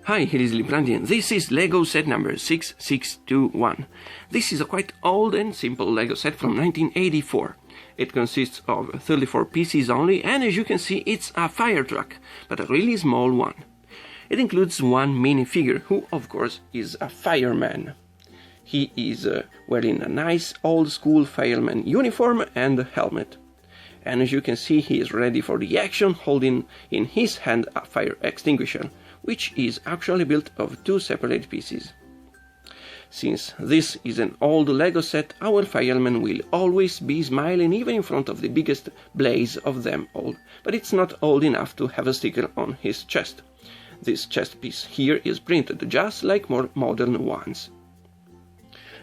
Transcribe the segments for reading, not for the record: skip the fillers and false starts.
Hi, here is Liprandi and this is LEGO set number 6621. This is a quite old and simple LEGO set from 1984. It consists of 34 pieces only, and as you can see it's a fire truck, but a really small one. It includes one minifigure, who of course is a fireman. He is wearing a nice old school fireman uniform and helmet. And as you can see, he is ready for the action, holding in his hand a fire extinguisher, which is actually built of two separate pieces. Since this is an old LEGO set, our fireman will always be smiling even in front of the biggest blaze of them all, but it's not old enough to have a sticker on his chest. This chest piece here is printed just like more modern ones.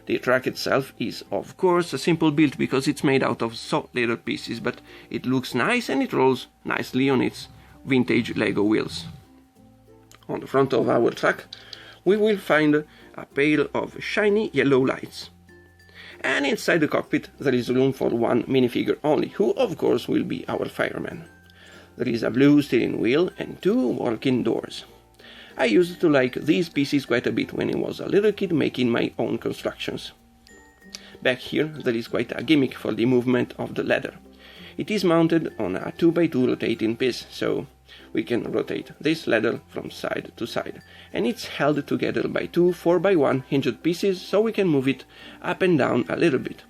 The truck itself is of course a simple build because it's made out of so little pieces, but it looks nice and it rolls nicely on its vintage LEGO wheels. On the front of our truck we will find a pair of shiny yellow lights. And inside the cockpit there is room for one minifigure only, who of course will be our fireman. There is a blue steering wheel and two working doors. I used to like these pieces quite a bit when I was a little kid making my own constructions. Back here there is quite a gimmick for the movement of the ladder. It is mounted on a 2x2 rotating piece, so we can rotate this ladder from side to side, and it's held together by two 4x1 hinged pieces, so we can move it up and down a little bit.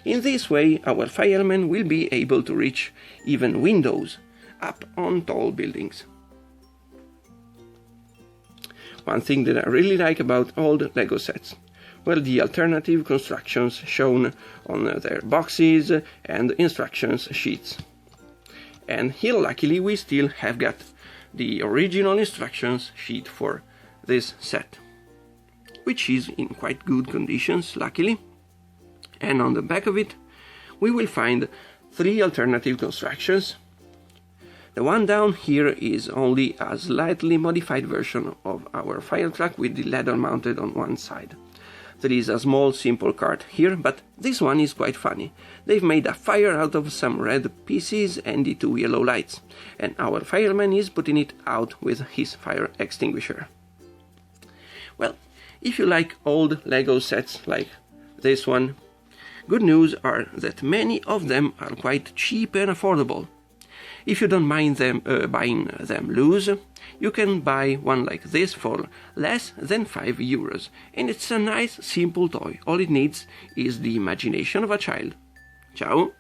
In this way our fireman will be able to reach even windows up on tall buildings. One thing that I really like about old LEGO sets were the alternative constructions shown on their boxes and instructions sheets. And here luckily we still have got the original instructions sheet for this set, which is in quite good conditions luckily. And on the back of it we will find three alternative constructions. The one down here is only a slightly modified version of our fire truck with the ladder mounted on one side. There is a small simple cart here, but this one is quite funny. They've made a fire out of some red pieces and the two yellow lights, and our fireman is putting it out with his fire extinguisher. Well, if you like old LEGO sets like this one, good news are that many of them are quite cheap and affordable. If you don't mind buying them loose, you can buy one like this for less than €5, and it's a nice simple toy. All it needs is the imagination of a child. Ciao!